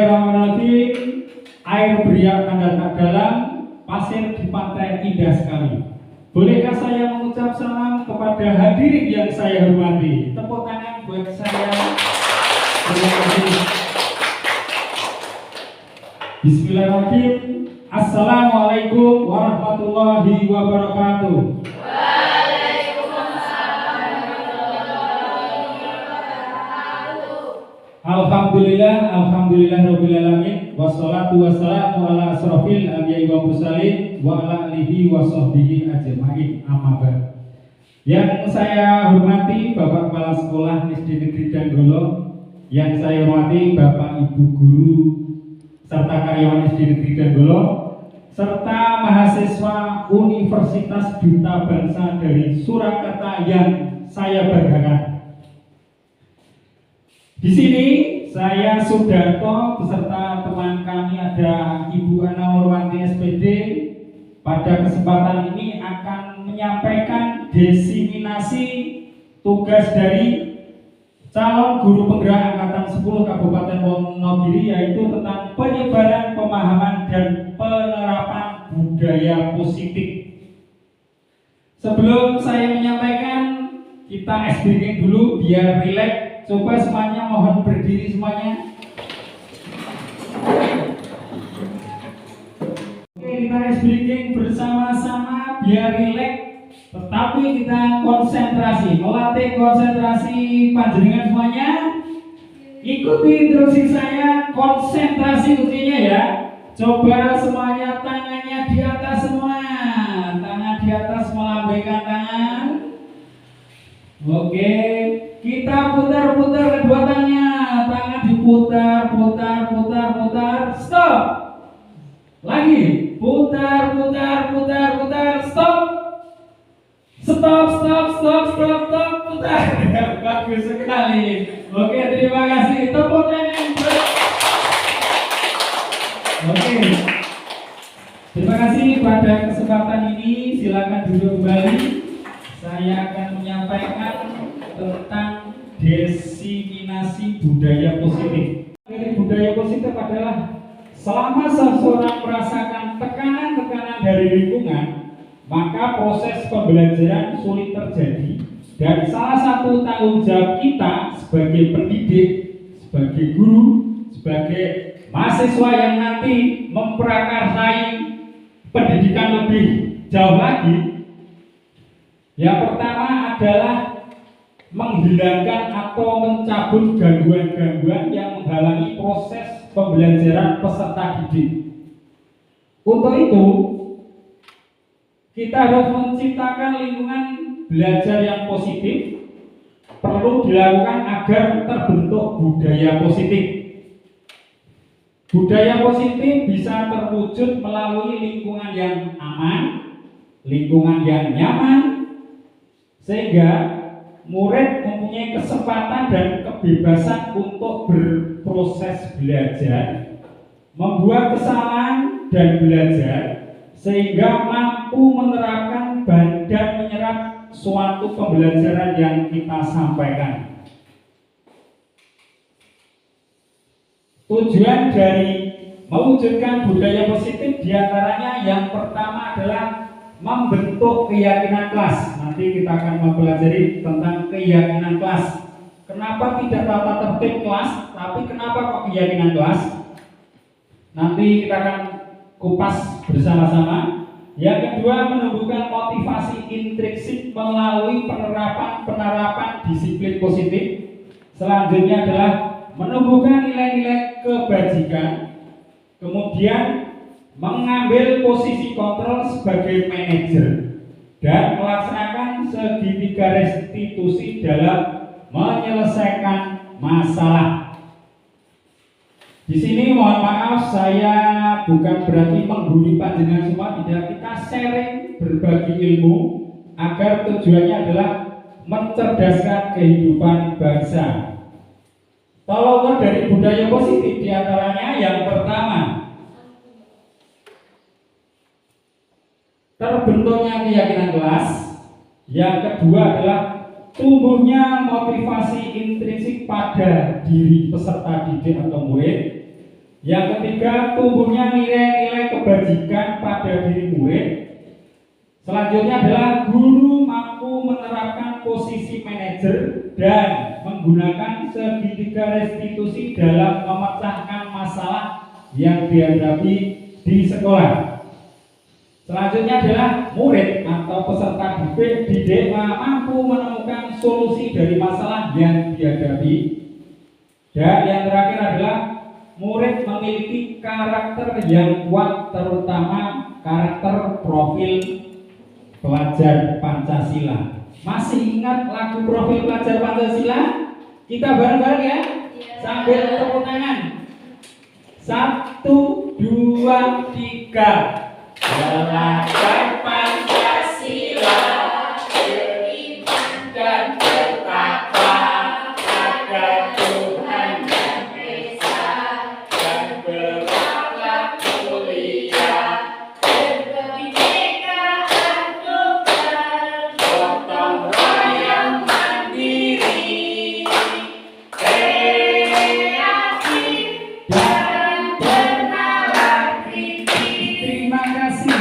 Bismillahirrahmanirrahim. Air beriakan dan tak dalam, pasir di pantai indah sekali. Bolehkah saya mengucap salam kepada hadirin yang saya hormati? Tepuk tangan buat saya. Terima kasih. Bismillahirrahmanirrahim. Assalamualaikum warahmatullahi wabarakatuh. Alhamdulillah rabbil alamin, wassalatu wassalamu ala asrofil anbiya'i wa mursalin wa ala alihi wa sahbihi ajma'in, amma ba'd. Yang saya hormati Bapak Kepala Sekolah SD Negeri Danggolo, yang saya hormati Bapak Ibu guru serta karyawan SD Negeri Danggolo, serta mahasiswa Universitas Duta Bangsa dari Surakarta yang saya banggakan. Di sini saya Sudarto beserta teman kami ada Ibu Ana Nurwanti SPD. Pada kesempatan ini akan menyampaikan diseminasi tugas dari calon guru penggerak angkatan 10 Kabupaten Wonogiri, yaitu tentang penyebaran pemahaman dan penerapan budaya positif. Sebelum saya menyampaikan, kita ice breaking dulu biar rileks. Coba semuanya mohon berdiri semuanya. Oke, kita ice breaking bersama-sama biar rileks, tetapi kita konsentrasi, melatih konsentrasi panjenengan semuanya. Ikuti instruksi saya, konsentrasi kuncinya ya. Coba semuanya tangannya di atas semua, tangan di atas, melambaikan tangan. Oke, kita putar-putar kedua tangannya, tangan diputar, putar, stop. Lagi, putar, stop. Stop, putar. Bagus sekali. Oke, terima kasih. Tepuk tangan. Oke. Terima kasih pada kesempatan ini. Silakan duduk kembali. Saya akan menyampaikan tentang diseminasi budaya positif. Dari budaya positif adalah selama seseorang merasakan tekanan-tekanan dari lingkungan, maka proses pembelajaran sulit terjadi. Dan salah satu tanggung jawab kita sebagai pendidik, sebagai guru, sebagai mahasiswa yang nanti memprakarsai pendidikan lebih jauh lagi, yang pertama adalah menghilangkan atau mencabut gangguan-gangguan yang menghalangi proses pembelajaran peserta didik. Untuk itu, kita harus menciptakan lingkungan belajar yang positif. Perlu dilakukan agar terbentuk budaya positif. Budaya positif bisa terwujud melalui lingkungan yang aman, lingkungan yang nyaman, sehingga murid mempunyai kesempatan dan kebebasan untuk berproses belajar, membuat kesalahan dan belajar, sehingga mampu menerapkan dan menyerap suatu pembelajaran yang kita sampaikan. Tujuan dari mewujudkan budaya positif diantaranya yang pertama adalah membentuk keyakinan kelas. Nanti kita akan mempelajari tentang keyakinan kelas. Kenapa tidak tata tertib kelas, tapi kenapa kok keyakinan kelas? Nanti kita akan kupas bersama-sama. Yang kedua, menumbuhkan motivasi intrinsik melalui penerapan disiplin positif. Selanjutnya adalah menumbuhkan nilai-nilai kebajikan. Kemudian mengambil posisi kontrol sebagai manajer dan melaksanakan segitiga restitusi dalam menyelesaikan masalah. Di sini mohon maaf, saya bukan berarti menggurui panjenengan semua, tidak. Kita sharing berbagi ilmu agar tujuannya adalah mencerdaskan kehidupan bangsa. Tolong dari budaya positif diantaranya yang pertama, terbentuknya keyakinan kelas. Yang kedua adalah tumbuhnya motivasi intrinsik pada diri peserta didik atau murid. Yang ketiga, tumbuhnya nilai-nilai kebajikan pada diri murid. Selanjutnya adalah guru mampu menerapkan posisi manajer dan menggunakan segitiga restitusi dalam memecahkan masalah yang dihadapi di sekolah. Selanjutnya adalah murid atau peserta didik mampu menemukan solusi dari masalah yang dihadapi. Dan yang terakhir adalah murid memiliki karakter yang kuat, terutama karakter profil pelajar Pancasila. Masih ingat lagu profil pelajar Pancasila? Kita bareng-bareng ya? Sambil tepuk tangan. 1, 2, 3. Belajar Pancasila, beriman dan bertakwa pada Tuhan Yang Esa, dan berakhlak mulia, berkebinekaan global, gotong royong mandiri, kreatif dan bernalar kritis. Terima kasih.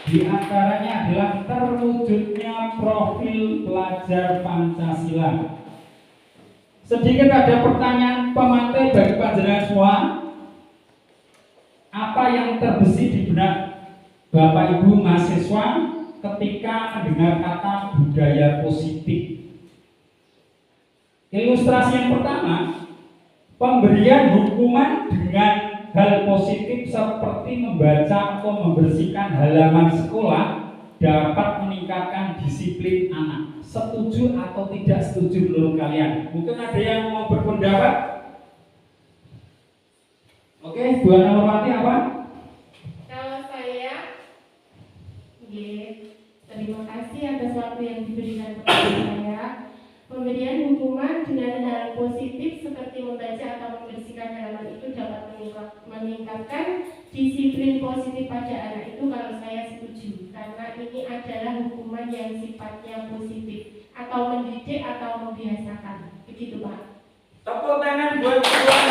Di antaranya adalah terwujudnya profil pelajar Pancasila. Sedikit ada pertanyaan pemantai bagi panjenengan semua. Apa yang terbesit di benak Bapak Ibu mahasiswa ketika mendengar kata budaya positif? Ilustrasi yang pertama, pemberian hukuman dengan hal positif seperti membaca atau membersihkan halaman sekolah dapat meningkatkan disiplin anak. Setuju atau tidak setuju menurut kalian? Mungkin ada yang mau berpendapat? Oke, Bu Norwati apa? Kalau saya, terima kasih atas waktu yang diberikan kepada saya. Pemberian hukuman dengan hal positif seperti membaca atau membersihkan halaman itu dapat meningkatkan disiplin positif pada anak itu. Kalau saya setuju, karena ini adalah hukuman yang sifatnya positif atau mendidik atau membiasakan. Begitu Pak. Tepuk tangan buat Tuhan.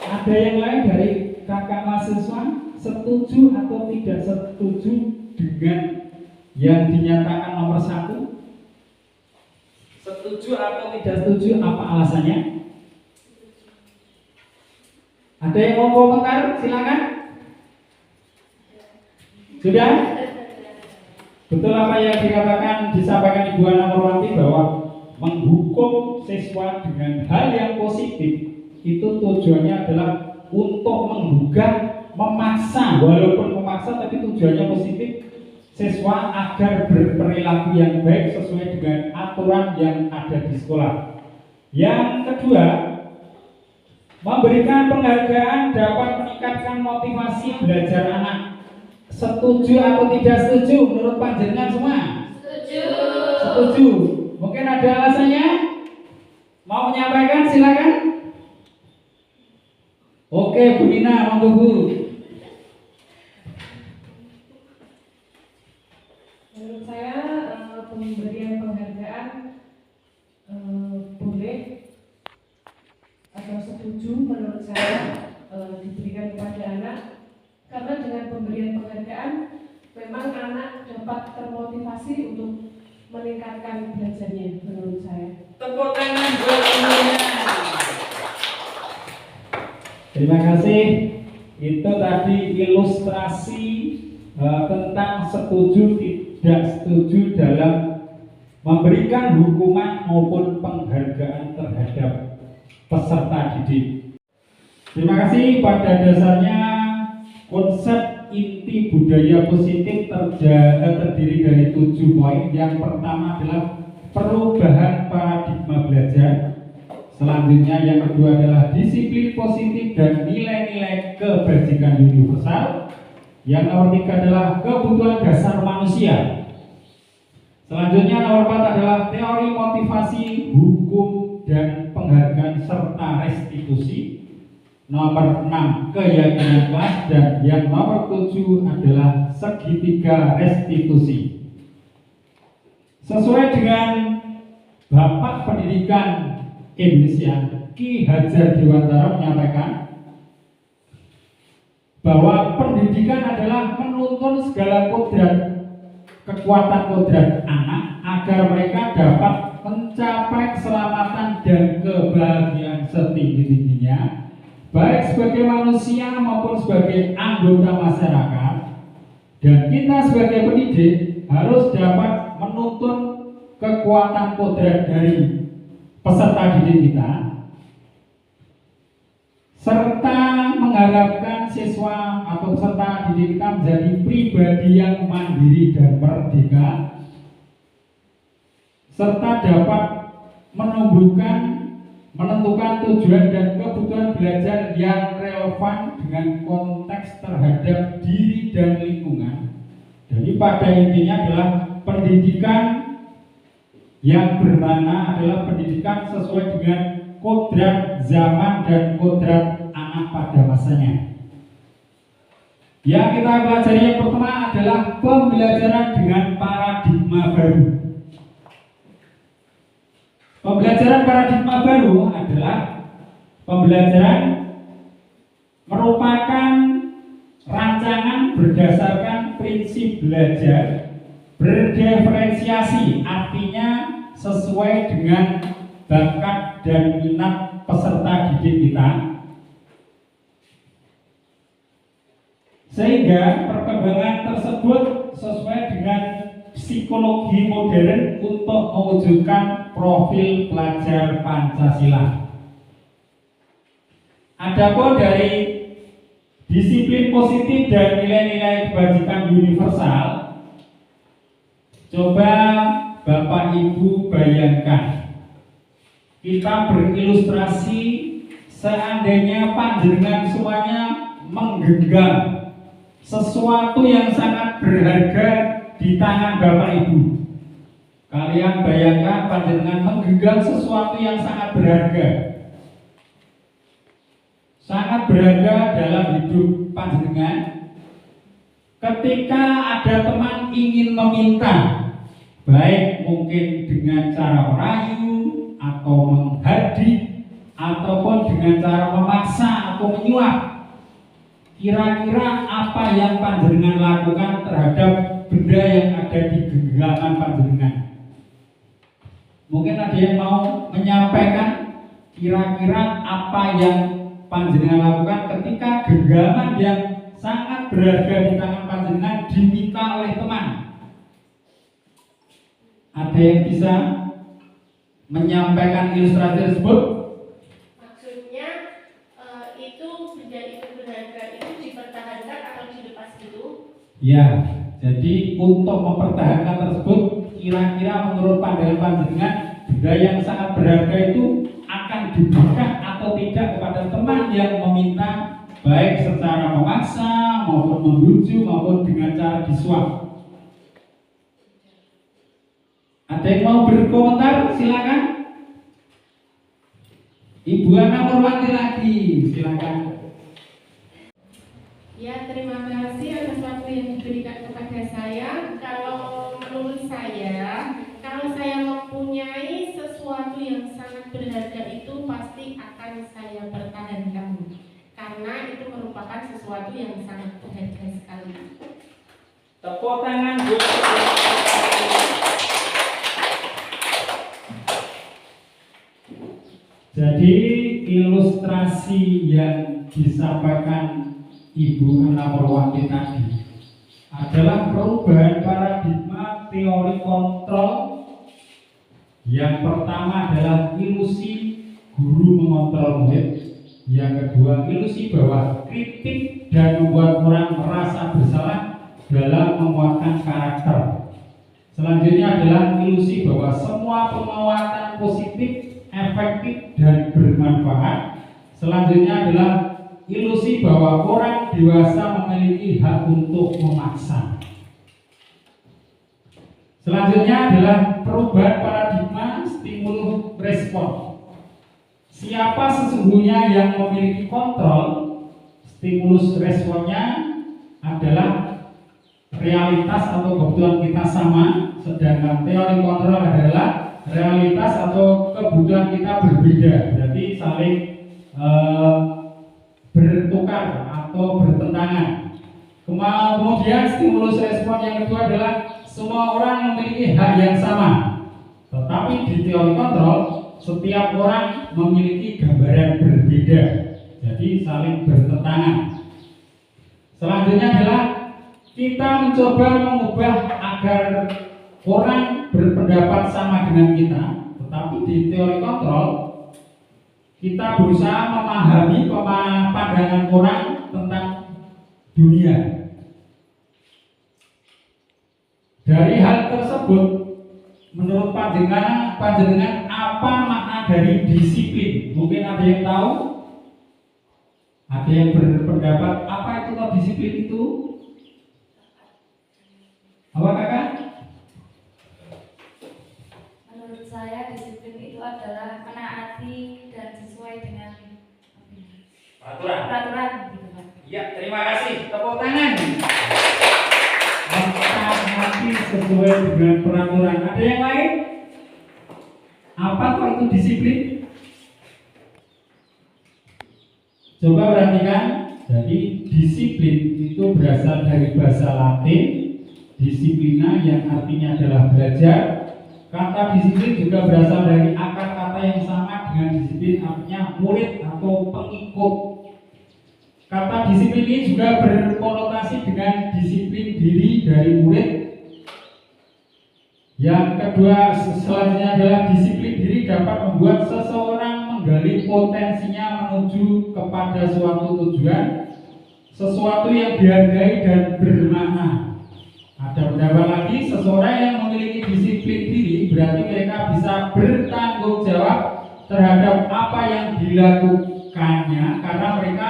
Ada yang lain dari kakak mahasiswa setuju atau tidak setuju dengan yang dinyatakan nomor 1? Setuju atau tidak setuju, apa alasannya? Ada yang mau komentar? Silakan. Sudah? Betul apa yang dikatakan, disampaikan Ibu Ana Norwati bahwa menghukum siswa dengan hal yang positif itu tujuannya adalah untuk menggugah, memaksa, walaupun memaksa tapi tujuannya positif, siswa agar berperilaku yang baik sesuai dengan aturan yang ada di sekolah. Yang kedua, memberikan penghargaan dapat meningkatkan motivasi belajar anak. Setuju atau tidak setuju menurut panjenengan semua? Setuju. Setuju. Mungkin ada alasannya? Mau menyampaikan? Silakan. Oke, Bu Nina, monggo Bu. Menurut saya pemberian penghargaan boleh atau setuju menurut saya diberikan kepada anak, karena dengan pemberian penghargaan memang anak dapat termotivasi untuk meningkatkan belajarnya menurut saya. Tepuk tangan buat semuanya. Terima kasih. Itu tadi ilustrasi tentang setuju tidak setuju dalam memberikan hukuman maupun penghargaan terhadap peserta didik. Terima kasih. Pada dasarnya konsep inti budaya positif terdiri dari 7 poin. Yang pertama adalah perubahan paradigma belajar. Selanjutnya yang kedua adalah disiplin positif dan nilai-nilai kebajikan universal. Yang nomor 3 adalah kebutuhan dasar manusia. Selanjutnya nomor 4 adalah teori motivasi, hukum, dan penghargaan serta restitusi. Nomor 6 keyakinan kelas, dan yang nomor 7 adalah segitiga restitusi. Sesuai dengan Bapak Pendidikan Indonesia, Ki Hajar Dewantara menyampaikan bahwa pendidikan adalah menuntun segala kekuatan kodrat anak agar mereka dapat mencapai keselamatan dan kebahagiaan setinggi-tingginya, baik sebagai manusia maupun sebagai anggota masyarakat. Dan kita sebagai pendidik harus dapat menuntun kekuatan kodrat dari peserta didik kita, serta mengharapkan siswa atau peserta didik kita menjadi pribadi yang mandiri dan merdeka, serta dapat menentukan tujuan dan kebutuhan belajar yang relevan dengan konteks terhadap diri dan lingkungan. Jadi pada intinya adalah pendidikan yang bermakna adalah pendidikan sesuai dengan kodrat zaman dan kodrat anak pada masanya. Yang kita pelajari yang pertama adalah pembelajaran dengan paradigma baru. Pembelajaran paradigma baru adalah pembelajaran merupakan rancangan berdasarkan prinsip belajar berdiferensiasi, artinya sesuai dengan bakat dan minat peserta didik kita, sehingga perkembangan tersebut sesuai dengan psikologi modern untuk mewujudkan profil pelajar Pancasila. Adapun dari disiplin positif dan nilai-nilai kebajikan universal, coba Bapak Ibu bayangkan, kita berilustrasi seandainya panjenengan semuanya menggenggam sesuatu yang sangat berharga di tangan Bapak Ibu. Kalian bayangkan panjenengan menggenggam sesuatu yang sangat berharga dalam hidup panjenengan. Ketika ada teman ingin meminta, baik mungkin dengan cara merayu atau menghadik ataupun dengan cara memaksa atau menyuap, kira-kira apa yang panjenengan lakukan terhadap benda yang ada di genggaman panjenengan? Mungkin ada yang mau menyampaikan kira-kira apa yang panjenengan lakukan ketika genggaman yang sangat berharga di tangan panjenengan diminta oleh teman. Ada yang bisa menyampaikan ilustrasi tersebut? Maksudnya itu benda itu berharga itu dipertahankan atau dilepas dulu? Ya, jadi untuk mempertahankan tersebut, kira-kira menurut pandangan panjenengan benda yang sangat berharga itu akan diberikan atau tidak kepada teman yang meminta, baik secara memaksa maupun membujuk maupun dengan cara disuap. Ada yang mau berkomentar? Silakan. Ibu Ana Purwanti lagi, silakan. Ya, terima kasih atas waktu yang diberikan kepada saya. Kalau menurut saya, kalau saya mempunyai sesuatu yang sangat berharga itu pasti akan saya pertahankan, karena itu merupakan sesuatu yang sangat berharga sekali. Tepuk tangan Bu. Jadi ilustrasi yang disampaikan Ibu Ana Purwanti tadi adalah perubahan paradigma teori kontrol. Yang pertama adalah ilusi guru mengontrol murid. Yang kedua, ilusi bahwa kritik dan membuat orang merasa bersalah dalam menguatkan karakter. Selanjutnya adalah ilusi bahwa semua penguatan positif efektif dan bermanfaat. Selanjutnya adalah ilusi bahwa orang dewasa memiliki hak untuk memaksa. Selanjutnya adalah perubahan paradigma stimulus respon. Siapa sesungguhnya yang memiliki kontrol, stimulus responnya adalah realitas atau kebetulan kita sama, sedangkan teori kontrol adalah realitas atau kebutuhan kita berbeda, berarti saling bertukar atau bertentangan. Kemudian stimulus respon yang kedua adalah semua orang memiliki hak yang sama, tetapi di teori kontrol setiap orang memiliki gambaran berbeda, jadi saling bertentangan. Selanjutnya adalah kita mencoba mengubah agar orang berpendapat sama dengan kita, tetapi di teori kontrol kita berusaha memahami pandangan orang tentang dunia. Dari hal tersebut, menurut panjenengan apa makna dari disiplin? Mungkin ada yang tahu? Ada yang berpendapat apa itu disiplin itu? Apa kakak? Menurut saya disiplin itu adalah menaati dan sesuai dengan peraturan gitu kan. Ya, terima kasih. Tepuk tangan. Menaati sesuai dengan peraturan. Ada yang lain? Apa kok itu disiplin? Coba perhatikan. Jadi disiplin itu berasal dari bahasa Latin disiplina yang artinya adalah belajar. Kata disiplin juga berasal dari akar kata yang sama dengan disiplin, artinya murid atau pengikut. Kata disiplin ini juga berkonotasi dengan disiplin diri dari murid. Yang kedua selanjutnya adalah disiplin diri dapat membuat seseorang menggali potensinya menuju kepada suatu tujuan, sesuatu yang dihargai dan bermakna. Ada pendapat lagi, seseorang yang memiliki disiplin diri berarti mereka bisa bertanggung jawab terhadap apa yang dilakukannya karena mereka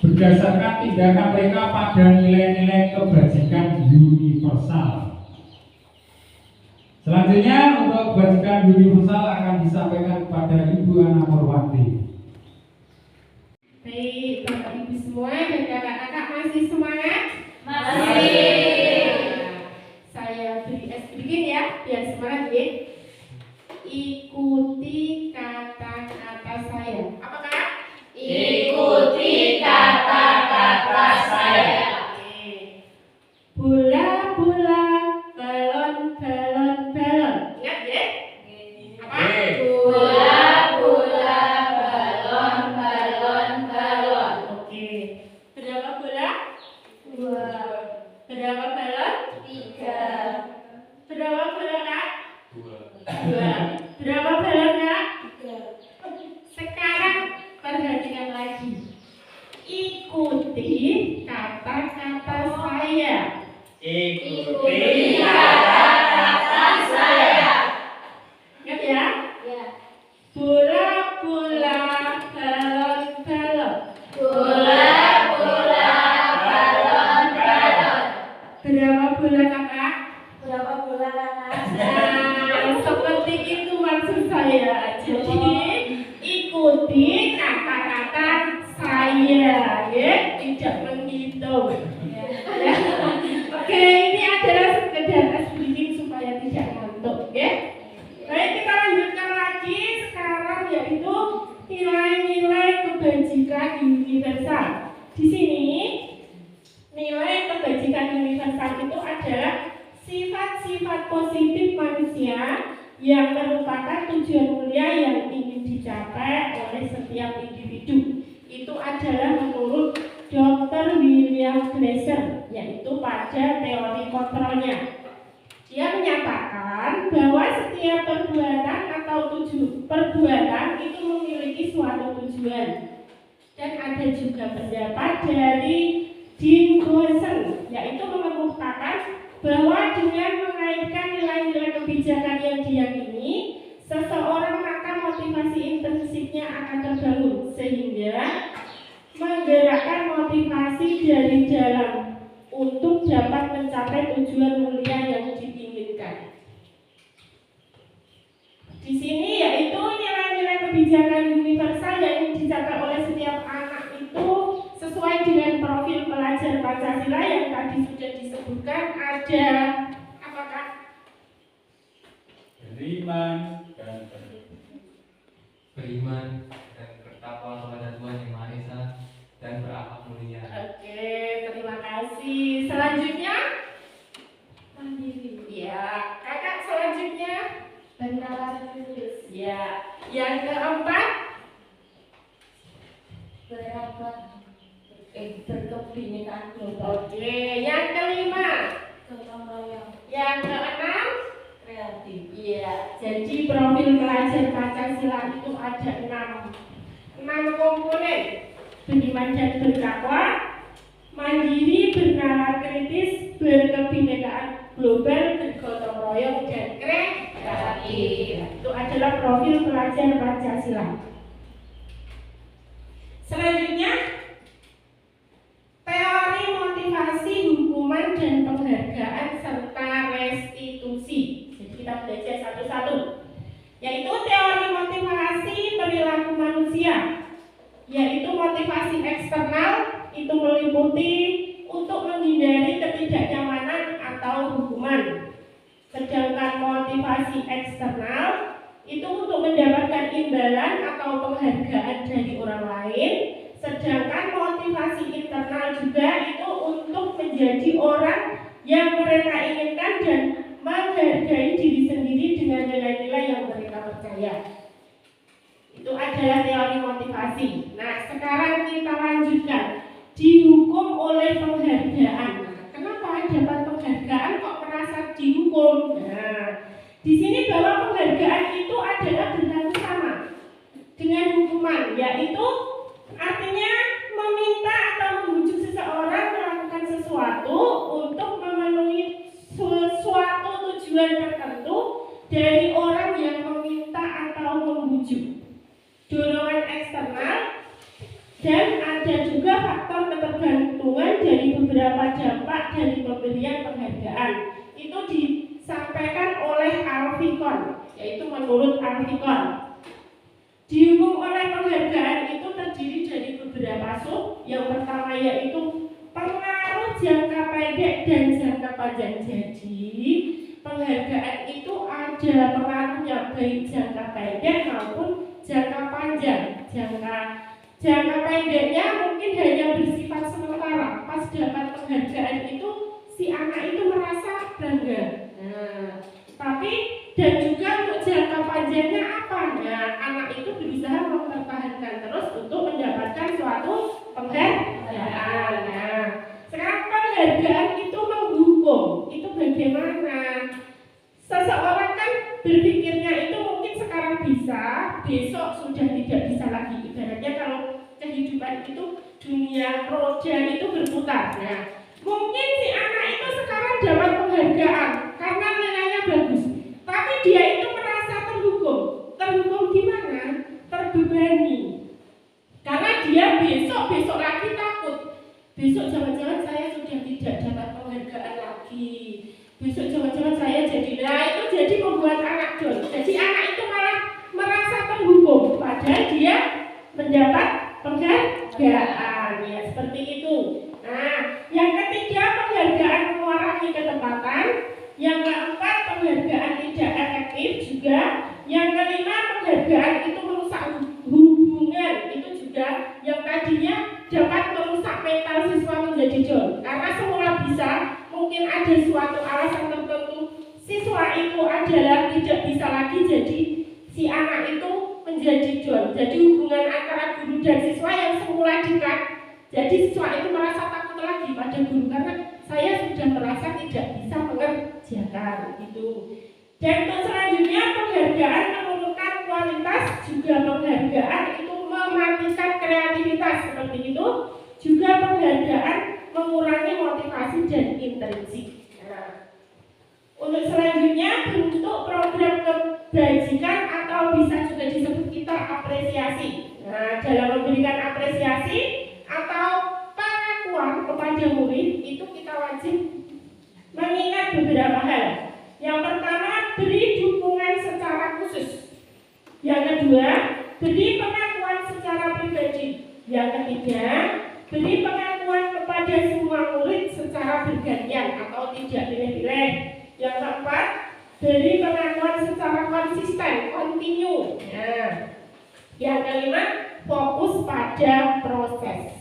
berdasarkan tindakan mereka pada nilai-nilai kebajikan universal. Selanjutnya untuk kebajikan universal akan disampaikan kepada Ibu Ana Morwati. Baik, Bapak Ibu semua dan kakak-kakak masih semangat? Masih. Saya beri sedikit ya, biar semangat ya. Ikuti kata-kata saya. Apa kak? Ikuti kata-kata saya. Bola-bola, balon-balon, balon. Ingat ya? Apa? Bola-bola, balon-balon, balon. Oke. Berapa bola? 2. Berapa balon? 3. Berapa bola kak? 2. Berapa balon kak? 3. Sekarang perhatikan lagi. Ikuti kata-kata saya. Ikuti kata-kata saya. Ingat ya? Ya. Bola-bola, balon-balon. Bola-bola, balon-balon. Berapa bola kakak? Berapa bola kakak? Nah, seperti itu maksud saya. Jadi ikuti kata-kata saya, ya, tidak menghitung. Ya. Oke, ini adalah sekedar tes briefing supaya tidak ngantuk, ya. Baik, kita lanjutkan lagi sekarang yaitu nilai-nilai kebajikan universal. Di sini nilai kebajikan universal itu adalah sifat-sifat positif manusia yang merupakan tujuan mulia yang ingin dicapai oleh setiap individu. Itu adalah menurut Dr. William Glasser, yaitu pada teori kontrolnya. Dia menyatakan bahwa setiap perbuatan atau perbuatan itu memiliki suatu tujuan. Dan ada juga pendapat dari Dean Goosen, yaitu mengemukakan bahwa dengan mengaitkan nilai-nilai kebijakan yang diyakini, seseorang maka motivasi intrinsiknya akan terbangun sehingga menggerakkan motivasi dari dalam untuk dapat mencapai tujuan mulia yang diinginkan. Di sini yaitu nilai-nilai kebijakan universal yang dicapai oleh setiap anak itu sesuai dengan profil pelajar Pancasila yang tadi sudah disebutkan. Ada apakah? Jadi beriman dan bertakwa kepada Tuhan Yang Maha Esa dan berakhlak mulia. Oke, terima kasih. Selanjutnya mandiri. Ya, kakak selanjutnya Bernalar tulus. ya. Yang keempat berkebinekaan global. oke. Yang kelima, Gotong royong. yang keenam, Kreatif. iya. Jadi profil pelajar Pancasila itu ada enam komponen: beriman dan bertakwa, mandiri, bernalar kritis, berkebinekaan global, bergotong royong, dan kreatif. Itu adalah profil pelajar Pancasila. Selanjutnya, teori motivasi, hukuman, dan penghargaan serta restitusi. Jadi kita belajar satu-satu. Yaitu teori motivasi perilaku manusia, yaitu motivasi eksternal, itu meliputi untuk menghindari ketidaknyamanan atau hukuman. Sedangkan motivasi eksternal itu untuk mendapatkan imbalan atau penghargaan dari orang lain. Sedangkan motivasi internal juga itu untuk menjadi orang yang mereka inginkan dan menghargai diri sendiri dengan nilai-nilai yang mereka percaya. Itu adalah teori motivasi. Nah, sekarang kita lanjutkan. Dihukum oleh penghargaan. Kenapa dapat penghargaan kok merasa dihukum? Nah, di sini bahwa penghargaan itu adalah berlaku sama dengan hukuman, yaitu artinya meminta atau membujuk seseorang melakukan sesuatu untuk memenuhi suatu tujuan tertentu dari orang yang meminta atau membujuk. Dorongan eksternal, dan ada juga faktor ketergantungan dari beberapa dampak dari pemberian penghargaan. Itu disampaikan oleh Alfikon, yaitu menurut Alfikon, dihukum oleh penghargaan itu terdiri dari beberapa sub. Yang pertama yaitu pengaruh jangka pendek dan jangka panjang. Jadi penghargaan itu ada pengaruhnya baik jangka pendek maupun jangka panjang. Jangka pendeknya mungkin hanya bersifat sementara. Pas dapat penghargaan itu si anak itu merasa bangga. Nah, tapi dan juga untuk jangka panjangnya apa? Nah, anak itu berusaha mempertahankan terus untuk mendapatkan suatu penghargaan. Nah, sekarang penghargaan itu menghukum. Itu bagaimana? Seseorang kan berpikirnya itu mungkin sekarang bisa, besok sudah tidak bisa lagi. Ibaratnya kalau kehidupan itu dunia roda itu berputar. Nah, mungkin si anak itu sekarang dapat penghargaan karena nilainya bagus, tapi dia itu merasa terhukum. Terhukum gimana? Terbebani. Karena dia besok lagi takut. Besok jangan-jangan saya sudah tidak dapat penghargaan lagi. Besok jangan-jangan saya jadi, nah itu jadi membuat anak down. Jadi anak itu malah merasa terhukum, padahal dia mendapat penghargaan. Ya seperti itu. Nah, yang ketiga penghargaan mengurangi ketepatan. Yang keempat penghargaan tidak efektif juga. Yang kelima penghargaan itu merusak hubungan. Itu juga yang tadinya dapat merusak mental siswa menjadi down. Karena semula bisa, mungkin ada suatu alasan tertentu siswa itu adalah tidak bisa lagi, jadi si anak itu menjadi down. Jadi hubungan antara guru dan siswa yang semula dekat, jadi siswa itu merasa takut lagi pada guru karena saya sudah merasa tidak bisa mengerjakan itu. Dan untuk selanjutnya penghargaan menurunkan kualitas, juga penghargaan itu mematikan kreativitas seperti itu. Juga penghargaan mengurangi motivasi dan intrinsik. Nah, untuk selanjutnya bentuk program kebajikan atau bisa juga disebut kita apresiasi. Nah, dalam memberikan apresiasi atau pengakuan kepada murid itu kita wajib mengingat beberapa hal. Yang pertama, beri dukungan secara khusus. Yang kedua, beri pengakuan secara pribadi. Yang ketiga, beri pengakuan kepada semua murid secara bergantian atau tidak pilih-pilih. Yang keempat, beri pengakuan secara konsisten, kontinu. Nah, yang kelima, fokus pada proses.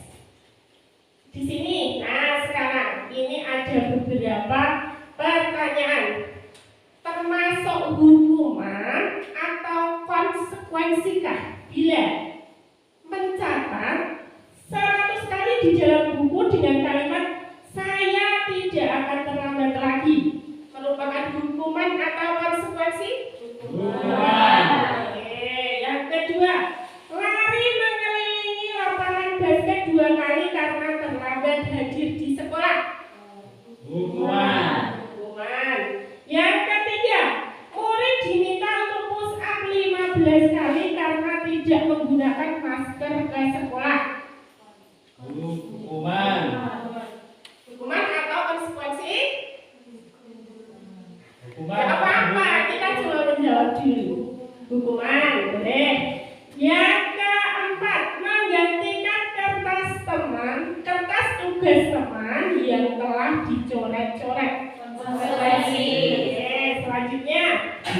Di sini, nah sekarang ini ada beberapa pertanyaan, termasuk hukuman atau konsekuensikah bila mencatat 100 kali di dalam buku dengan kalimat saya tidak akan terlambat lagi, merupakan hukuman atau konsekuensi? Hukuman. Oke, yang kedua, lari mengelilingi lapangan basket 2 kali karena terlambat hadir di sekolah. Hukuman. Yang ketiga, murid diminta untuk push up 15 kali karena tidak menggunakan masker ke sekolah. Hukuman atau konsekuensi? Hukuman. Gak apa-apa, kita cuma menjawab dulu. Hukuman, boleh. Yang keempat, menggantikan kertas tugas teman yang telah dicoret-coret. Konsekuensi. Selanjutnya,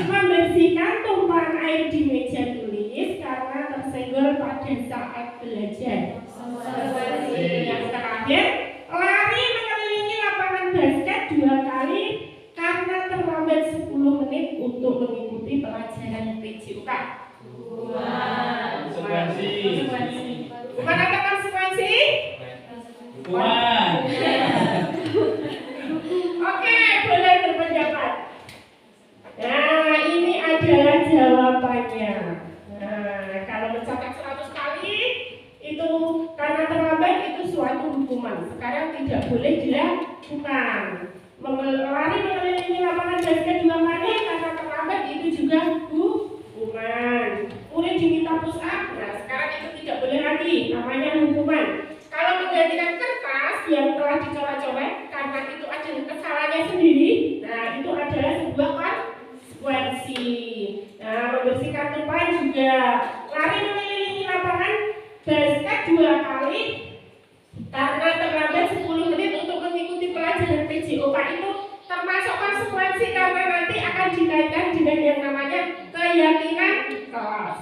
membersihkan tumpahan air di meja tulis karena tersenggol pada saat belajar. Konsekuensi. Yang terakhir, lari mengelilingi lapangan basket 2 kali karena terlambat 10 menit untuk mengikuti pelajaran PJOK. Konsekuensi. Hukuman atau konsekuensi? Hukuman. Oke, boleh berpendapat. Nah, ini adalah jawabannya. Nah, kalau mencatat 100 kali itu karena terlambat itu suatu hukuman. Sekarang tidak boleh dilakukan. Lari mengelilingi lapangan basket 2 kali karena terlambat itu juga hukuman. Murid diminta push up. Nah, sekarang itu tidak boleh lagi, namanya hukuman. Kalau menggantikan kertas yang telah dicoret-coret karena itu adalah kesalahannya sendiri, nah itu adalah sebuah konsekuensi. Nah, membersihkan tumpahan juga. Lari mengelilingi lapangan basket 2 kali karena terlambat 10 menit untuk mengikuti pelajaran PJOK itu termasuk konsekuensi karena nanti akan dikaitkan dengan yang namanya keyakinan kelas.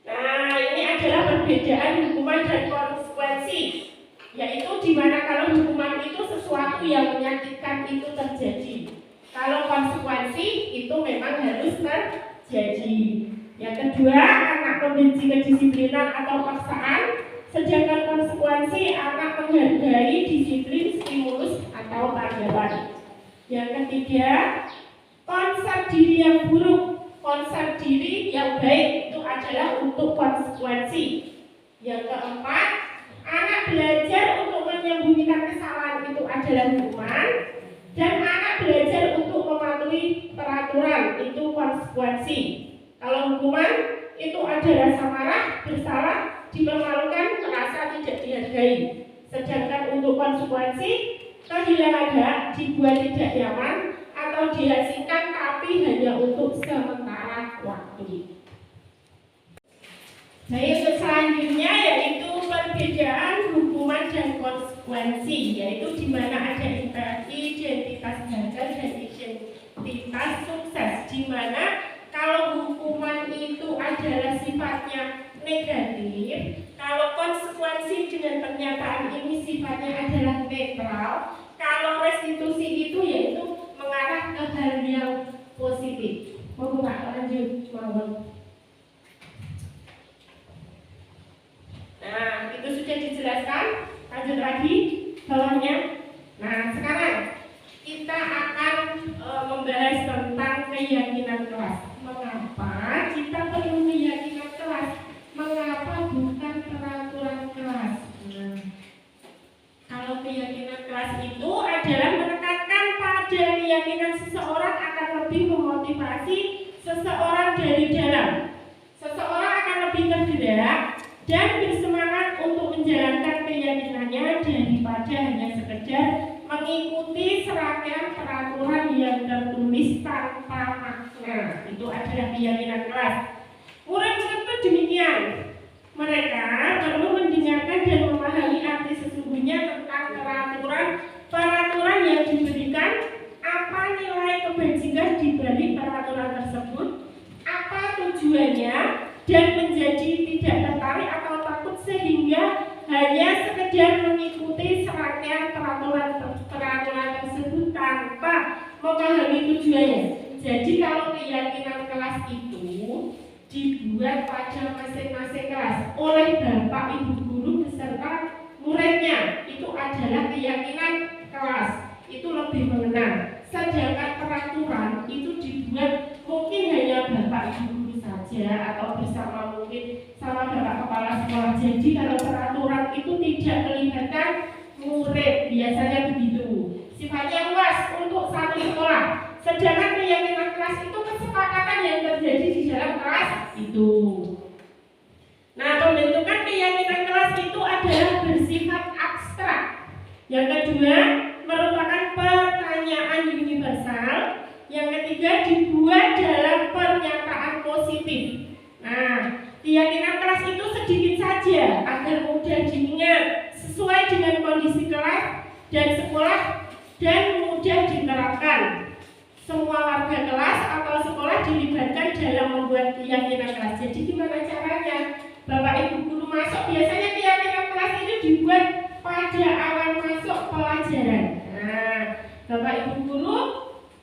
Nah, ini adalah perbedaan hukuman dan konsekuensi, yaitu dimana kalau hukuman itu sesuatu yang menyakitkan itu terjadi, kalau konsekuensi itu memang harus terjadi. Yang kedua, anak membenci kedisiplinan atau paksaan, sedangkan konsekuensi anak menghargai disiplin, stimulus atau tanggapan. Yang ketiga, konsep diri yang buruk, konsep diri yang baik itu adalah untuk konsekuensi. Yang keempat, anak belajar untuk menyembunyikan kesalahan itu adalah hukuman, dan anak belajar untuk mematuhi peraturan itu konsekuensi. Kalau hukuman itu ada rasa marah, bersalah, dipermalukan, merasa tidak dihargai. Sedangkan untuk konsekuensi, kehilangan hak, dibuat tidak nyaman, atau dihasilkan tapi hanya untuk sementara waktu. Baik, untuk selanjutnya yaitu perbedaan hukuman dan konsekuensi, yaitu di mana ada identitas gagal dan identitas sukses, di mana kalau hukuman itu adalah sifatnya negatif, kalau konsekuensi dengan pernyataan ini sifatnya adalah netral, kalau restitusi itu yaitu mengarah ke hal yang positif. Mau Pak, lanjut, mau. Nah, itu sudah dijelaskan. Lanjut lagi bawahnya. Nah, sekarang kita akan membahas tentang keyakinan kelas. Mengapa kita perlu keyakinan kelas? Mengapa bukan peraturan kelas? Nah, kalau keyakinan kelas itu adalah menekankan pada keyakinan seseorang akan lebih memotivasi seseorang dari dalam. Seseorang akan lebih tergerak dan bersemangat untuk menjalankan keyakinannya daripada hanya sekedar mengikuti serangkaian peraturan yang tertulis tanpa makna. Itu adalah keyakinan kelas. Murid-murid pun demikian. Mereka perlu mendengarkan dan memahami arti sesungguhnya tentang peraturan yang diberikan, apa nilai hanya sekedar mengikuti serangkaian peraturan tersebut tanpa memahami tujuannya. Jadi kalau keyakinan kelas itu dibuat pada masing-masing kelas oleh Bapak Ibu guru beserta muridnya, itu adalah keyakinan kelas, itu lebih mengenal. Sedangkan peraturan itu dibuat mungkin hanya Bapak Ibu guru saja atau bersama mungkin sama Bapak Kepala Sekolah. Jadi kalau peraturan itu tidak melibatkan murid, biasanya begitu. Sifatnya luas untuk satu sekolah. Sedangkan keyakinan kelas itu kesepakatan yang terjadi di dalam kelas itu. Nah, pembentukan keyakinan kelas itu adalah bersifat abstrak. Yang kedua, merupakan pertanyaan universal. Yang ketiga, dibuat dalam pernyataan positif. Nah, keyakinan kelas itu sedikit saja agar mudah diingat, sesuai dengan kondisi kelas dan sekolah dan mudah diterapkan. Semua warga kelas atau sekolah dilibatkan dalam membuat keyakinan kelas. Jadi gimana caranya? Bapak Ibu guru masuk, biasanya keyakinan kelas itu dibuat pada awal masuk pelajaran. Nah, Bapak Ibu guru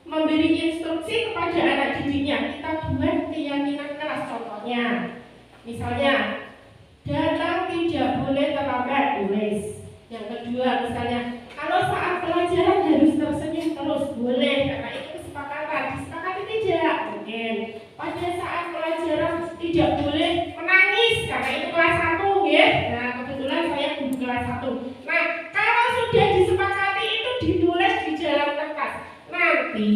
memberi instruksi kepada anak didiknya, kita buat keyakinan kelas. Contohnya, misalnya datang tidak boleh terlambat, tulis. Yang kedua, misalnya kalau saat pelajaran harus tersenyum terus, boleh, karena itu kesepakatan. Disepakati tidak, mungkin. Pada saat pelajaran tidak boleh menangis, karena itu kelas 1, ya. Nah, kebetulan saya guru kelas 1. Nah, kalau sudah disepakati itu ditulis di dalam kertas. Nanti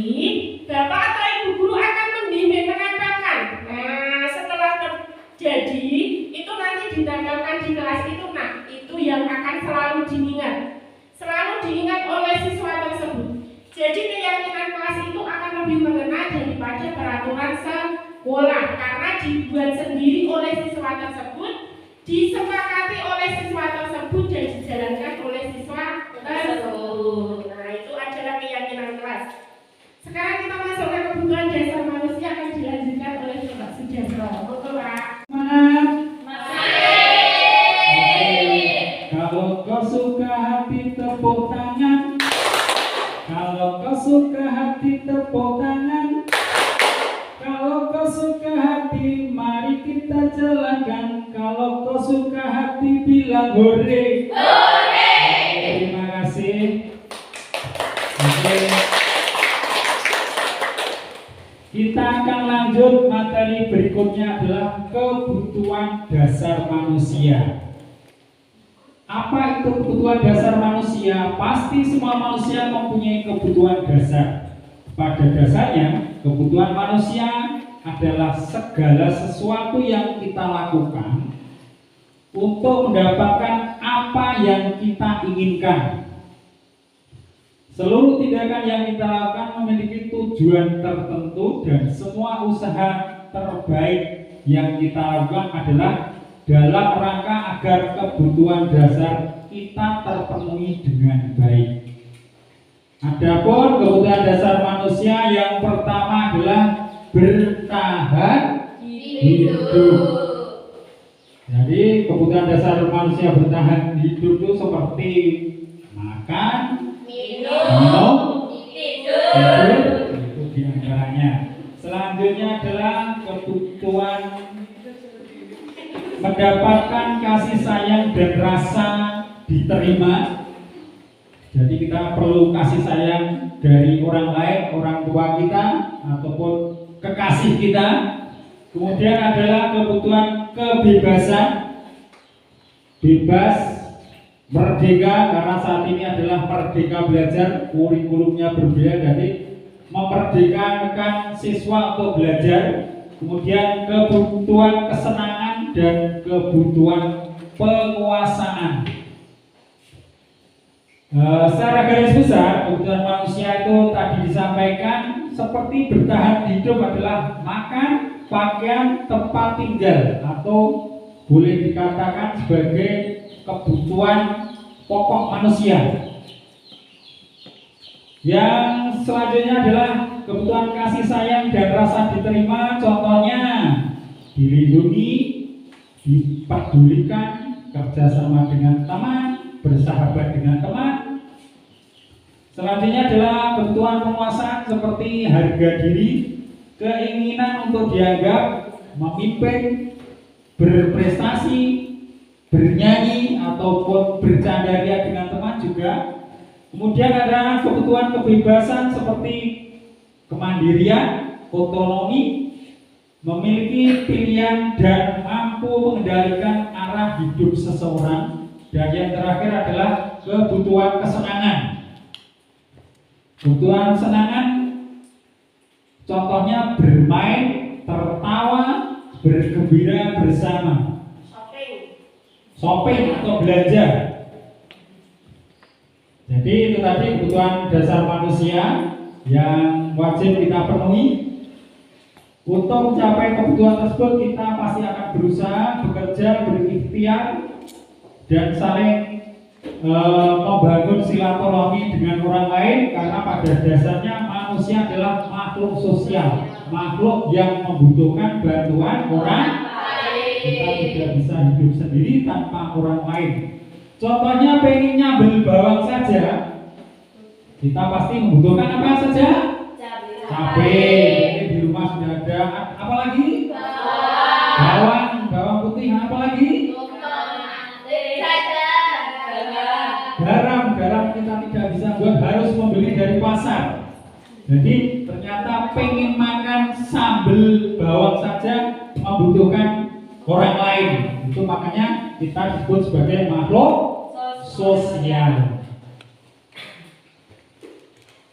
Bapak atau Ibu guru akan membimbing menempelkan. Nah, setelah terjadi itu nanti ditempelkan di kelas itu. Nah, itu yang akan selalu diingat oleh siswa tersebut. Jadi keyakinan kelas itu akan lebih mengena daripada peraturan sekolah karena dibuat sendiri oleh siswa tersebut, disepakati oleh siswa tersebut dan dijalankan oleh siswa tersebut. Nah, itu adalah keyakinan kelas. Sekarang kita masuk ke kebutuhan dasar manusia akan dilanjutkan oleh Bapak Sudasro. Betul, Pak? Kalau kau suka hati tepuk tangan. Kalau kau suka hati tepuk tangan. Kalau kau suka hati mari kita jalankan. Kalau kau suka hati bilang hore. Hore. Terima kasih. Oke. Kita akan lanjut, materi berikutnya adalah kebutuhan dasar manusia. Apa itu kebutuhan dasar manusia? Pasti semua manusia mempunyai kebutuhan dasar. Pada dasarnya, kebutuhan manusia adalah segala sesuatu yang kita lakukan untuk mendapatkan apa yang kita inginkan. Seluruh tindakan yang kita lakukan memiliki tujuan tertentu dan semua usaha terbaik yang kita lakukan adalah dalam rangka agar kebutuhan dasar kita terpenuhi dengan baik. Adapun kebutuhan dasar manusia yang pertama adalah bertahan hidup. Jadi kebutuhan dasar manusia bertahan hidup itu seperti makan, minum, tidur, itu diantaranya. Selanjutnya adalah kebutuhan mendapatkan kasih sayang dan rasa diterima. Jadi kita perlu kasih sayang dari orang lain, orang tua kita ataupun kekasih kita. Kemudian adalah kebutuhan kebebasan, bebas, merdeka, karena saat ini adalah merdeka belajar, kurikulumnya berbeda, jadi memerdekakan siswa untuk belajar. Kemudian kebutuhan kesenangan dan kebutuhan penguasaan. Secara garis besar, kebutuhan manusia itu tadi disampaikan seperti bertahan hidup adalah makan, pakaian, tempat tinggal, atau boleh dikatakan sebagai kebutuhan pokok manusia. Yang selanjutnya adalah kebutuhan kasih sayang dan rasa diterima. Contohnya dilindungi, dipedulikan, kerjasama dengan teman, bersahabat dengan teman. Selanjutnya adalah kebutuhan penguasaan seperti harga diri, keinginan untuk dianggap memimpin, berprestasi, bernyanyi ataupun bercanda ria dengan teman juga. Kemudian ada kebutuhan kebebasan seperti kemandirian, otonomi, memiliki pilihan dan mampu mengendalikan arah hidup seseorang. Dan yang terakhir adalah kebutuhan kesenangan. Kebutuhan kesenangan contohnya bermain, tertawa, bergembira bersama, shopping atau belanja. Jadi itu tadi kebutuhan dasar manusia yang wajib kita penuhi. Untuk mencapai kebutuhan tersebut kita pasti akan berusaha, bekerja, berikhtiar, dan saling membangun silaturahmi dengan orang lain, karena pada dasarnya manusia adalah makhluk sosial, makhluk yang membutuhkan bantuan orang lain. Kita tidak bisa hidup sendiri tanpa orang lain. Contohnya pengen nyambel bawang saja, kita pasti membutuhkan apa saja? Cabai. Di rumah sudah ada. Apa lagi? Bawang putih. Apa lagi? Garam kita tidak bisa buat, harus membeli dari pasar. Jadi ternyata pengen makan sambal bawang saja membutuhkan orang lain. Itu makanya kita disebut sebagai makhluk sosial.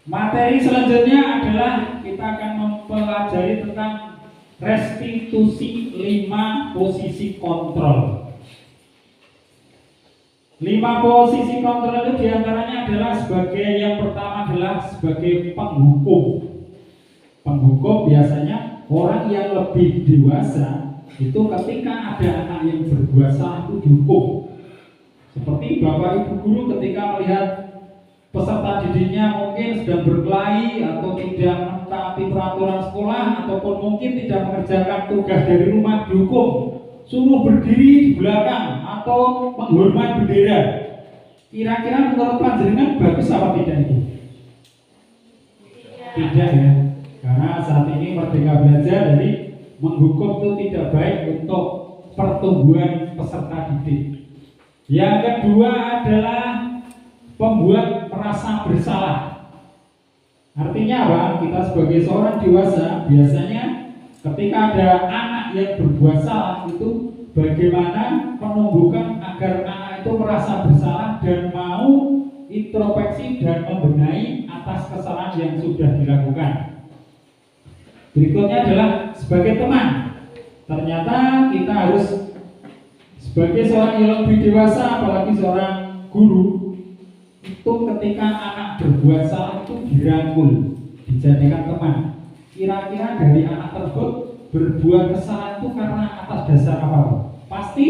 Materi selanjutnya adalah kita akan mempelajari tentang restitusi 5 posisi kontrol. 5 posisi kontrol itu diantaranya adalah sebagai, yang pertama adalah sebagai penghukum. Penghukum biasanya orang yang lebih dewasa itu ketika ada anak yang berbuat salah itu dihukum. Seperti bapak ibu guru ketika melihat peserta didiknya mungkin sedang berkelahi atau tidak mentaati peraturan sekolah ataupun mungkin tidak mengerjakan tugas dari rumah, dihukum suruh berdiri di belakang atau menghormat bendera. Kira-kira menurut panjenengan bagus apa tidak itu? Tidak ya, karena saat ini Merdeka Belajar, jadi menghukum itu tidak baik untuk pertumbuhan peserta didik. Yang kedua adalah membuat merasa bersalah. Artinya apa? Kita sebagai seorang dewasa biasanya ketika ada anak yang berbuat salah itu bagaimana menumbuhkan agar anak itu merasa bersalah dan mau introspeksi dan membenahi atas kesalahan yang sudah dilakukan. Berikutnya adalah sebagai teman. Ternyata kita harus sebagai seorang yang lebih dewasa, apalagi seorang guru, itu ketika anak berbuat salah itu dirangkul, dijadikan teman. Kira-kira dari anak tersebut berbuat kesalahan itu karena atas dasar apa? Pasti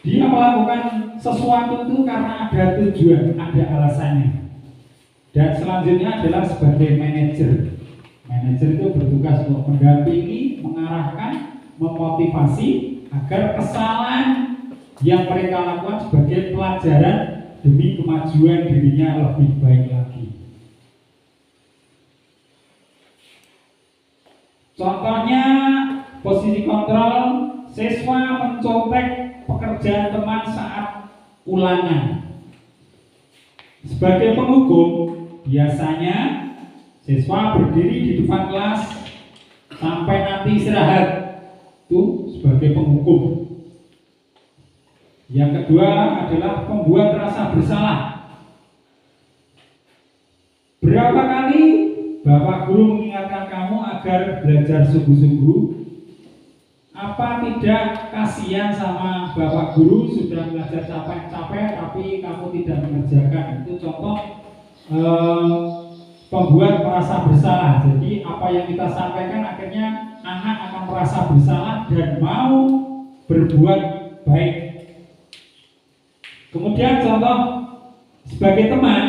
dia melakukan sesuatu itu karena ada tujuan, ada alasannya. Dan selanjutnya adalah sebagai manajer. Manajer itu bertugas untuk mendampingi, mengarahkan, memotivasi agar kesalahan yang mereka lakukan sebagai pelajaran demi kemajuan dirinya lebih baik lagi. Contohnya posisi kontrol, siswa mencontek pekerjaan teman saat ulangan. Sebagai penghukum, biasanya siswa berdiri di depan kelas sampai nanti istirahat. Itu sebagai penghukum. Yang kedua adalah membuat rasa bersalah. Berapa kali Bapak Guru mengingatkan kamu agar belajar sungguh-sungguh? Apa tidak kasihan sama Bapak Guru sudah belajar capek-capek tapi kamu tidak mengerjakan? Itu contoh pembuat merasa bersalah. Jadi apa yang kita sampaikan akhirnya anak akan merasa bersalah dan mau berbuat baik. Kemudian contoh sebagai teman,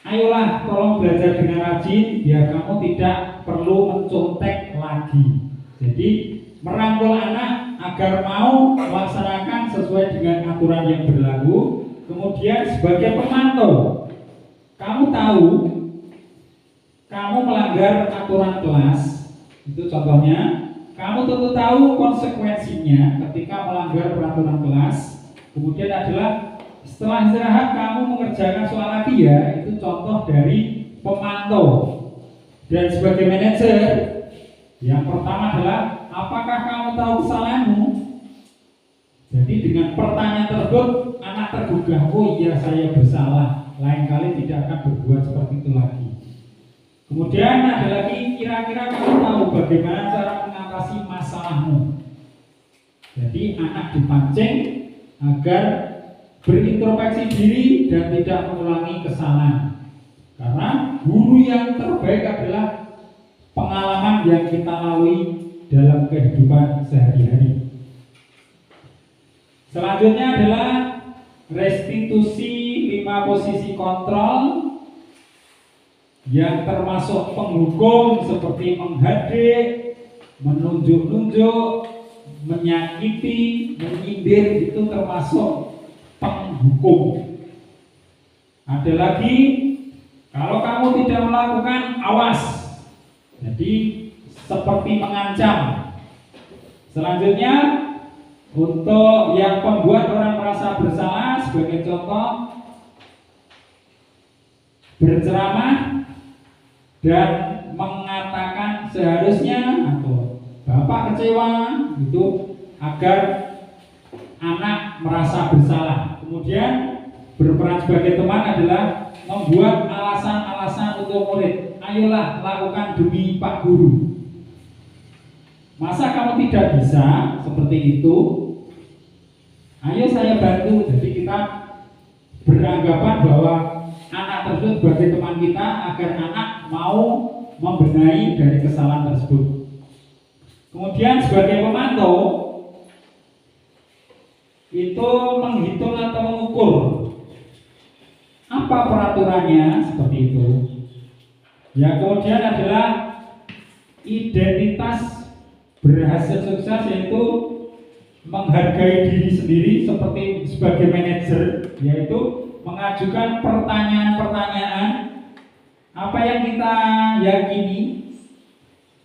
ayolah tolong belajar dengan rajin biar kamu tidak perlu mencontek lagi. Jadi merangkul anak agar mau melaksanakan sesuai dengan aturan yang berlaku. Kemudian sebagai pemantau, kamu tahu kamu melanggar aturan kelas, itu contohnya, kamu tentu tahu konsekuensinya ketika melanggar peraturan kelas. Kemudian adalah setelah istirahat kamu mengerjakan soal lagi ya, itu contoh dari pemantau. Dan sebagai manajer, yang pertama adalah apakah kamu tahu kesalahanmu? Jadi dengan pertanyaan tersebut anak tergugah, oh iya saya bersalah, lain kali tidak akan berbuat seperti itu lagi. Kemudian ada lagi, kira-kira kamu tahu bagaimana cara mengatasi masalahmu. Jadi anak dipancing agar berintrospeksi diri dan tidak mengulangi kesalahan. Karena guru yang terbaik adalah pengalaman yang kita lalui dalam kehidupan sehari-hari. Selanjutnya adalah restitusi 5 posisi kontrol yang termasuk penghukum seperti menghadik, menunjuk-nunjuk, menyakiti, menyindir, itu termasuk penghukum. Ada lagi, kalau kamu tidak melakukan, awas. Jadi seperti mengancam. Selanjutnya untuk yang membuat orang merasa bersalah, sebagai contoh, berceramah dan mengatakan seharusnya atau bapak kecewa itu agar anak merasa bersalah. Kemudian berperan sebagai teman adalah membuat alasan-alasan untuk murid. Ayolah lakukan demi Pak Guru. Masa kamu tidak bisa seperti itu? Ayo saya bantu. Jadi kita beranggapan bahwa anak tersebut sebagai teman kita agar anak mau membenahi dari kesalahan tersebut. Kemudian sebagai pemantau itu menghitung atau mengukur apa peraturannya, seperti itu. Ya, kemudian adalah identitas berhasil sukses, yaitu menghargai diri sendiri seperti sebagai manajer, yaitu mengajukan pertanyaan-pertanyaan apa yang kita yakini,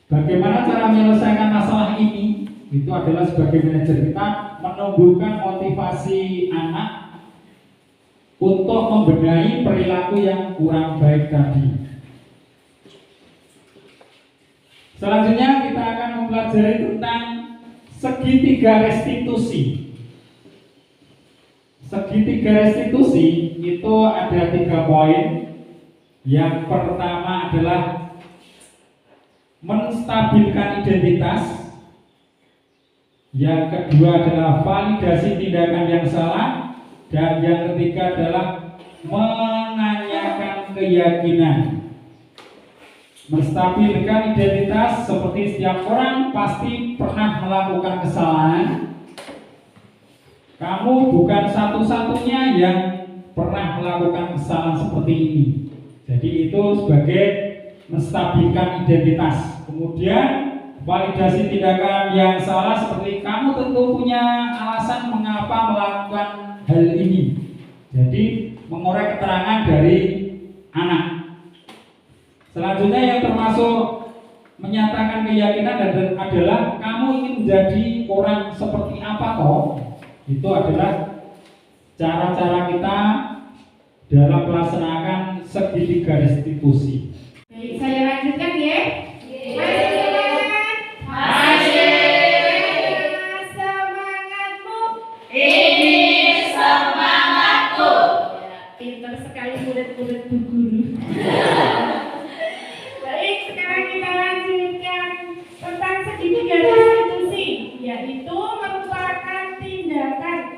bagaimana cara menyelesaikan masalah ini. Itu adalah sebagai manajer kita menumbuhkan motivasi anak untuk membenahi perilaku yang kurang baik tadi. Selanjutnya kita akan mempelajari tentang segitiga restitusi. Segitiga restitusi itu ada 3 poin. Yang pertama adalah menstabilkan identitas. Yang kedua adalah validasi tindakan yang salah. Dan yang ketiga adalah menanyakan keyakinan. Menstabilkan identitas, seperti setiap orang pasti pernah melakukan kesalahan. Kamu bukan satu-satunya yang pernah melakukan kesalahan seperti ini. Jadi itu sebagai menstabilkan identitas. Kemudian validasi tindakan yang salah, seperti kamu tentu punya alasan mengapa melakukan hal ini. Jadi mengorek keterangan dari anak. Selanjutnya yang termasuk menyatakan keyakinan adalah kamu ingin menjadi orang seperti apa toh? Itu adalah cara-cara kita dalam melaksanakan segitiga restitusi. Baik, saya lanjutkan ya. Ini semangatku. Pintar sekali murid-murid Bu Guru. Baik, sekarang kita lanjutkan tentang segitiga restitusi, yaitu merupakan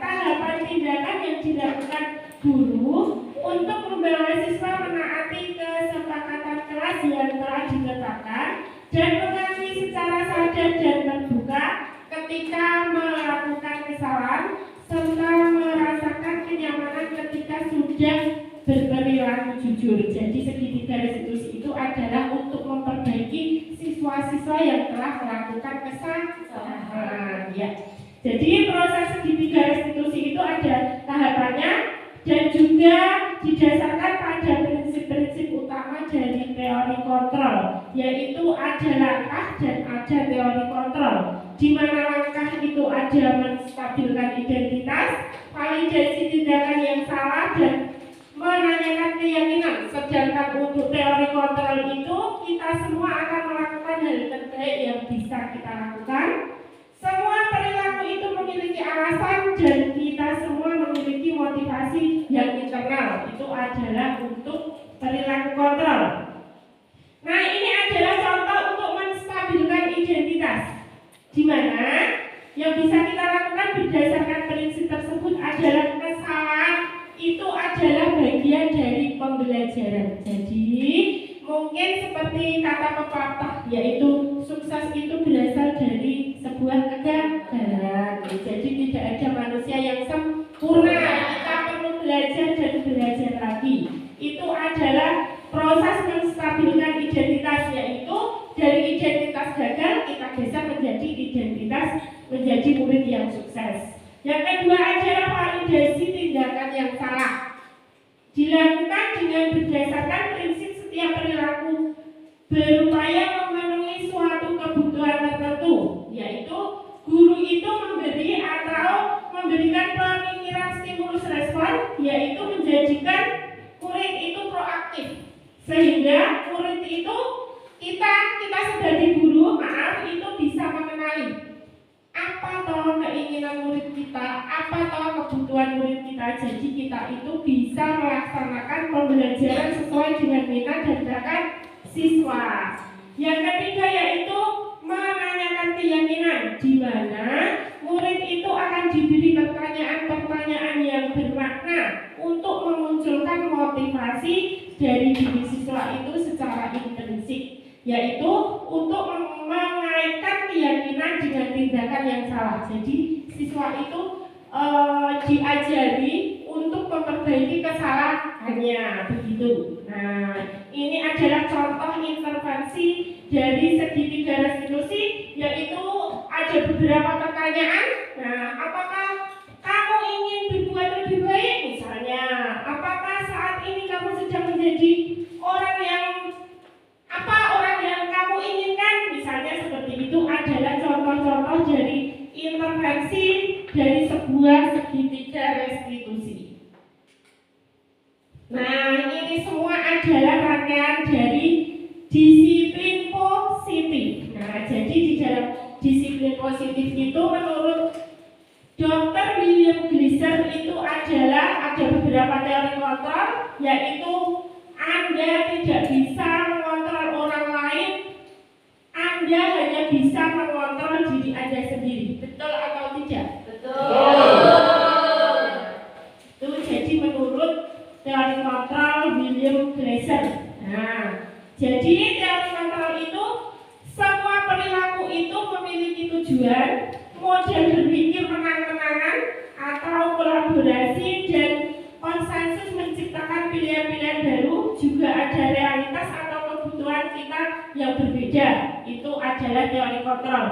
tahapan tindakan yang dilakukan guru untuk membawa siswa menaati kesepakatan kelas yang telah ditetapkan dan mengakui secara sadar dan terbuka ketika melakukan kesalahan, serta merasakan kenyamanan ketika sudah berperilaku jujur. Jadi segitiga restitusi itu adalah untuk memperbaiki siswa-siswa yang telah melakukan kesalahan. Ya. Jadi proses segitiga restitusi itu ada tahapannya dan juga didasarkan pada prinsip-prinsip utama dari teori kontrol, yaitu ada langkah dan ada teori kontrol. Di mana langkah itu ada menstabilkan identitas, validasi tindakan yang salah dan menanyakan keyakinan. Sedangkan untuk teori kontrol itu kita semua akan melakukan hal terbaik yang bisa kita lakukan. Semua perilaku itu memiliki alasan dan kita semua memiliki motivasi yang internal. Itu adalah untuk perilaku kontrol. Nah, ini adalah contoh untuk menstabilkan identitas, di mana yang bisa kita lakukan berdasarkan prinsip tersebut adalah kesalahan itu adalah bagian dari pembelajaran. Jadi mungkin seperti kata pepatah, yaitu sukses itu berasal dari sebuah kegagalan. Jadi tidak ada manusia yang sempurna. Kita perlu belajar dan belajar lagi. Itu adalah proses menstabilkan identitas, yaitu dari identitas gagal kita geser menjadi identitas menjadi murid yang sukses. Yang kedua adalah validasi tindakan yang salah. Dilakukan dengan berdasarkan prinsip setiap perilaku berupaya memenuhi suatu kebutuhan tertentu, yaitu guru itu memberi atau memberikan pemikiran stimulus respon, yaitu menjadikan murid itu proaktif, sehingga murid itu kita sebagai guru itu bisa mengenali apa toh keinginan murid kita, apa toh kebutuhan murid kita. Jadi kita itu bisa melaksanakan pembelajaran sesuai dengan minat dan bakat siswa. Yang ketiga yaitu menanyakan keyakinan, di mana murid itu akan diberi pertanyaan-pertanyaan yang bermakna untuk memunculkan motivasi dari diri siswa itu secara intrinsik, yaitu untuk mengaitkan keyakinan dengan tindakan yang salah. Jadi siswa itu diajari untuk memperbaiki kesalahannya, begitu. Nah, ini adalah contoh intervensi dari segitiga restitusi, yaitu ada beberapa pertanyaan. Nah, apakah kamu ingin berbuat lebih baik misalnya? Apakah saat ini kamu sedang menjadi orang yang kamu inginkan? Misalnya seperti itu adalah contoh-contoh dari intervensi dari sebuah segitiga restitusi. Nah, ini semua adalah rangkaian dari disiplin positif. Nah, jadi di dalam disiplin positif itu menurut Dr. William Glasser itu ada beberapa teori kontrol, yaitu Anda tidak bisa mengontrol orang lain, Anda hanya bisa mengontrol diri Anda sendiri. Betul atau tidak? Betul. Itu jadi menurut teori kontrol William Glasser. Nah, jadi teori kontrol itu semua perilaku itu memiliki tujuan, model berpikir menang-menangan atau kolaborasi dan konsensus menciptakan pilihan-pilihan baru, juga ada realitas atau kebutuhan kita yang berbeda. Itu adalah teori kontrol,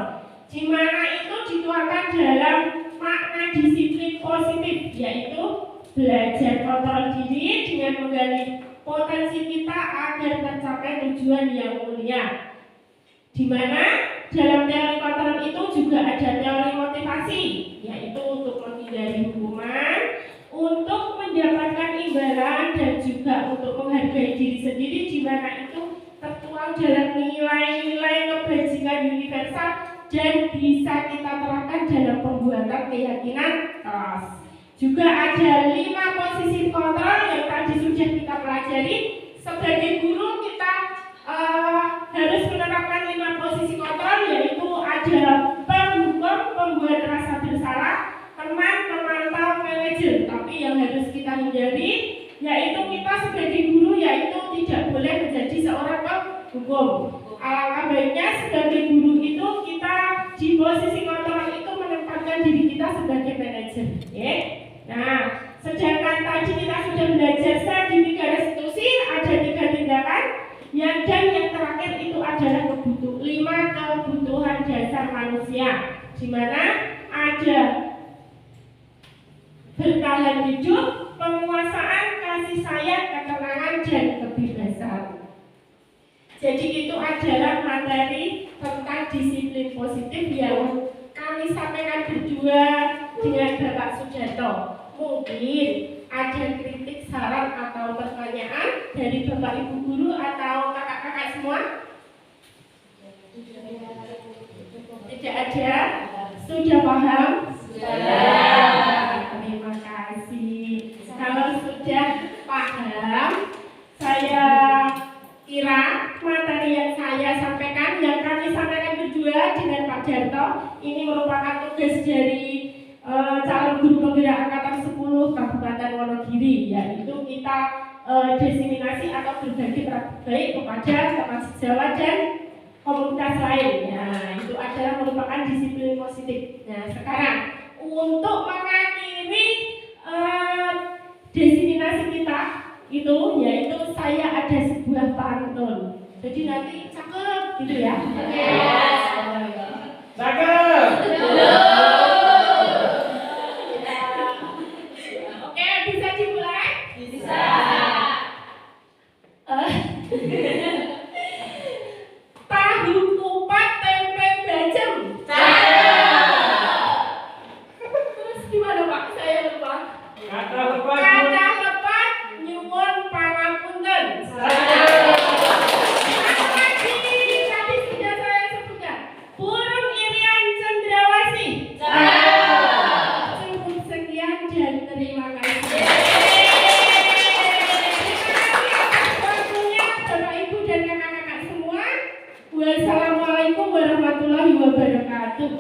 di mana itu dituangkan dalam makna disiplin positif, yaitu belajar kontrol diri dengan menggali potensi kita agar tercapai tujuan yang mulia. Di mana dalam teori kontrol itu juga ada teori motivasi, yaitu untuk menghindari hukuman, untuk mendapatkan imbalan, dan juga untuk menghargai diri sendiri, di mana itu tertuang dalam nilai-nilai kebajikan universal dan bisa kita terapkan dalam pembuatan keyakinan kelas. Juga ada 5 posisi kontrol yang tadi sudah kita pelajari. Sebagai guru kita harus menerapkan 5 posisi kontrol, yaitu ada penghukum, pembuat rasa bersalah, teman, pemantau, manajer. Tapi yang harus kita hindari yaitu kita sebagai guru yaitu tidak boleh menjadi seorang penghukum. Alangkah baiknya sebagai guru itu kita di posisi kontrol itu menempatkan diri kita sebagai manajer. Nah, sedangkan tadi kita sudah belajar strategi di mana ada bertahan hidup, penguasaan, kasih sayang, ketenangan, dan kebebasan. Jadi itu adalah materi tentang disiplin positif yang kami sampaikan berdua dengan Bapak Sujarto. Mungkin ada kritik, saran, atau pertanyaan dari Bapak Ibu Guru atau kakak-kakak semua? Tidak ada? Sudah paham? Sudah. Terima kasih. Kalau sudah paham, saya kira materi yang saya sampaikan, yang kami sampaikan berdua dengan Pak Jarto, ini merupakan tugas dari calon guru penggerak angkatan 10 Kabupaten Wonogiri, yaitu kita diseminasi atau berbagi praktik baik kepada teman sejawat dan komunitas lain. Nah, itu adalah merupakan disiplin positif. Nah, sekarang untuk mengakhiri diseminasi kita itu, yaitu saya ada sebuah pantun. Jadi nanti cakep gitu ya. Cakep. Oke, bisa dimulai? Bisa. Tahu kupat tempe bacem. Terus gimana Pak? Saya lupa. Kata lepas. Kata lepat nyuwun pangapunten. Tadi sudah saya sebutkan. Burung irian cendrawasih. Cukup sekian dan terima kasih. Waktunya Bapak Ibu dan kakak-kakak semua. Wassalamualaikum warahmatullahi wabarakatuh.